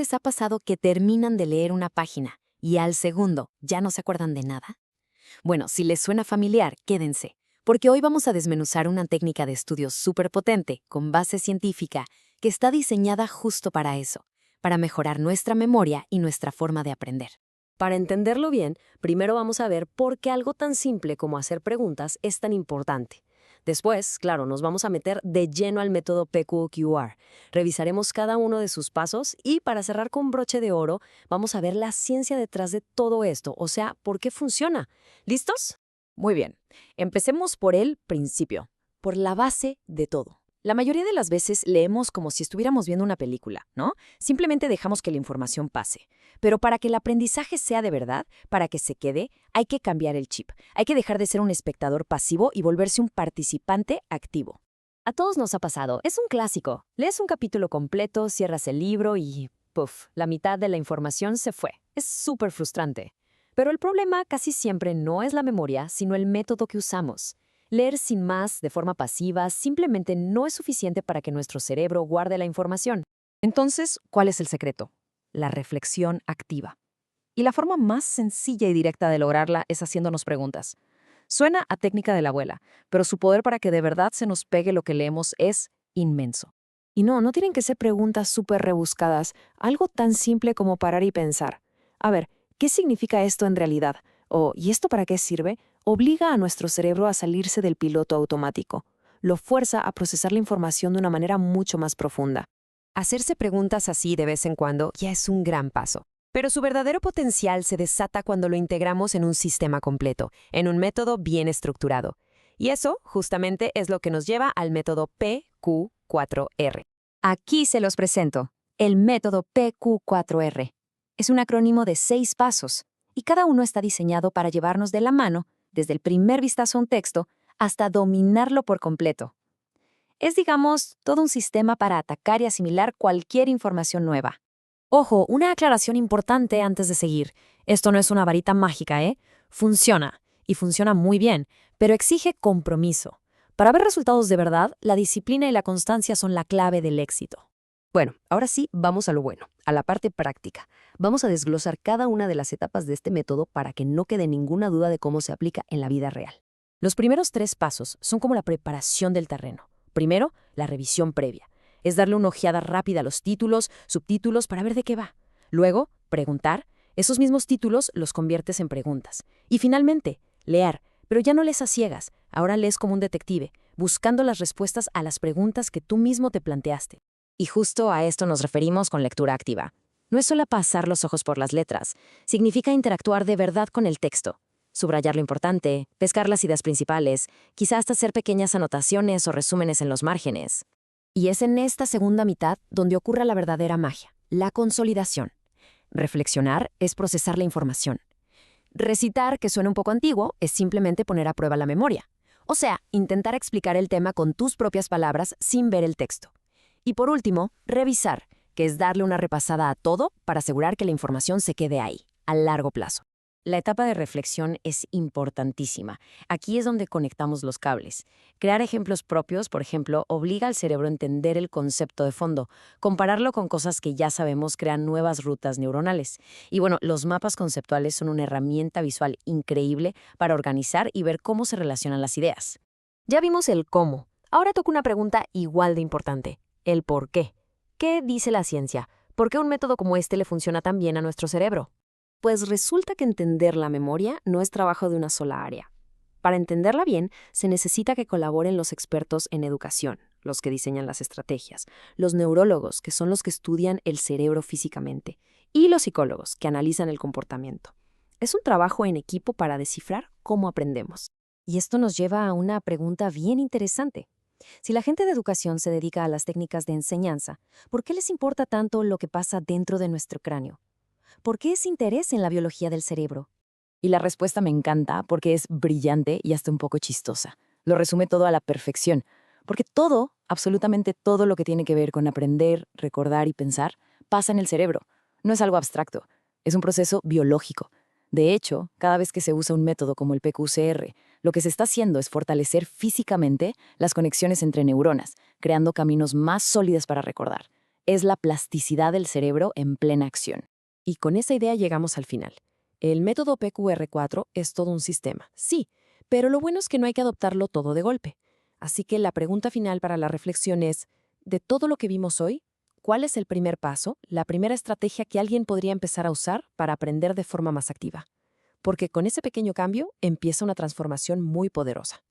les ha pasado que terminan de leer una página y al segundo ya no se acuerdan de nada? Bueno, si les suena familiar, quédense, porque hoy vamos a desmenuzar una técnica de estudio súper potente, con base científica, que está diseñada justo para eso, para mejorar nuestra memoria y nuestra forma de aprender. Para entenderlo bien, primero vamos a ver por qué algo tan simple como hacer preguntas es tan importante. Después, claro, nos vamos a meter de lleno al método PQQR. Revisaremos cada uno de sus pasos y, para cerrar con broche de oro, vamos a ver la ciencia detrás de todo esto, o sea, por qué funciona. ¿Listos? Muy bien, empecemos por el principio, por la base de todo. La mayoría de las veces leemos como si estuviéramos viendo una película, ¿no? Simplemente dejamos que la información pase. Pero para que el aprendizaje sea de verdad, para que se quede, hay que cambiar el chip. Hay que dejar de ser un espectador pasivo y volverse un participante activo. A todos nos ha pasado, es un clásico. Lees un capítulo completo, cierras el libro y, ¡puf!, la mitad de la información se fue. Es súper frustrante. Pero el problema casi siempre no es la memoria, sino el método que usamos. Leer sin más, de forma pasiva, simplemente no es suficiente para que nuestro cerebro guarde la información. Entonces, ¿cuál es el secreto? La reflexión activa. Y la forma más sencilla y directa de lograrla es haciéndonos preguntas. Suena a técnica de la abuela, pero su poder para que de verdad se nos pegue lo que leemos es inmenso. Y no tienen que ser preguntas súper rebuscadas, algo tan simple como parar y pensar. A ver, ¿qué significa esto en realidad? O ¿y esto para qué sirve? Obliga a nuestro cerebro a salirse del piloto automático. Lo fuerza a procesar la información de una manera mucho más profunda. Hacerse preguntas así de vez en cuando ya es un gran paso. Pero su verdadero potencial se desata cuando lo integramos en un sistema completo, en un método bien estructurado. Y eso, justamente, es lo que nos lleva al método PQ4R. Aquí se los presento, el método PQ4R. Es un acrónimo de 6 pasos, y cada uno está diseñado para llevarnos de la mano, desde el primer vistazo a un texto, hasta dominarlo por completo. Es, digamos, todo un sistema para atacar y asimilar cualquier información nueva. Ojo, una aclaración importante antes de seguir. Esto no es una varita mágica, ¿eh? Funciona, y funciona muy bien, pero exige compromiso. Para ver resultados de verdad, la disciplina y la constancia son la clave del éxito. Bueno, ahora sí, vamos a lo bueno, a la parte práctica. Vamos a desglosar cada una de las etapas de este método para que no quede ninguna duda de cómo se aplica en la vida real. Los primeros 3 pasos son como la preparación del terreno. Primero, la revisión previa. Es darle una ojeada rápida a los títulos, subtítulos para ver de qué va. Luego, preguntar. Esos mismos títulos los conviertes en preguntas. Y finalmente, leer. Pero ya no lees a ciegas, ahora lees como un detective, buscando las respuestas a las preguntas que tú mismo te planteaste. Y justo a esto nos referimos con lectura activa. No es solo pasar los ojos por las letras, significa interactuar de verdad con el texto. Subrayar lo importante, pescar las ideas principales, quizá hasta hacer pequeñas anotaciones o resúmenes en los márgenes. Y es en esta segunda mitad donde ocurre la verdadera magia, la consolidación. Reflexionar es procesar la información. Recitar, que suena un poco antiguo, es simplemente poner a prueba la memoria. O sea, intentar explicar el tema con tus propias palabras sin ver el texto. Y por último, revisar, que es darle una repasada a todo para asegurar que la información se quede ahí, a largo plazo. La etapa de reflexión es importantísima. Aquí es donde conectamos los cables. Crear ejemplos propios, por ejemplo, obliga al cerebro a entender el concepto de fondo. Compararlo con cosas que ya sabemos crean nuevas rutas neuronales. Y bueno, los mapas conceptuales son una herramienta visual increíble para organizar y ver cómo se relacionan las ideas. Ya vimos el cómo. Ahora toca una pregunta igual de importante. El por qué. ¿Qué dice la ciencia? ¿Por qué un método como este le funciona tan bien a nuestro cerebro? Pues resulta que entender la memoria no es trabajo de una sola área. Para entenderla bien, se necesita que colaboren los expertos en educación, los que diseñan las estrategias, los neurólogos, que son los que estudian el cerebro físicamente, y los psicólogos, que analizan el comportamiento. Es un trabajo en equipo para descifrar cómo aprendemos. Y esto nos lleva a una pregunta bien interesante. Si la gente de educación se dedica a las técnicas de enseñanza, ¿por qué les importa tanto lo que pasa dentro de nuestro cráneo? ¿Por qué ese interés en la biología del cerebro? Y la respuesta me encanta porque es brillante y hasta un poco chistosa. Lo resume todo a la perfección. Porque todo, absolutamente todo lo que tiene que ver con aprender, recordar y pensar, pasa en el cerebro. No es algo abstracto, es un proceso biológico. De hecho, cada vez que se usa un método como el PQCR, lo que se está haciendo es fortalecer físicamente las conexiones entre neuronas, creando caminos más sólidas para recordar. Es la plasticidad del cerebro en plena acción. Y con esa idea llegamos al final. El método PQR4 es todo un sistema, sí, pero lo bueno es que no hay que adoptarlo todo de golpe. Así que la pregunta final para la reflexión es, de todo lo que vimos hoy, ¿cuál es el primer paso, la primera estrategia que alguien podría empezar a usar para aprender de forma más activa? Porque con ese pequeño cambio empieza una transformación muy poderosa.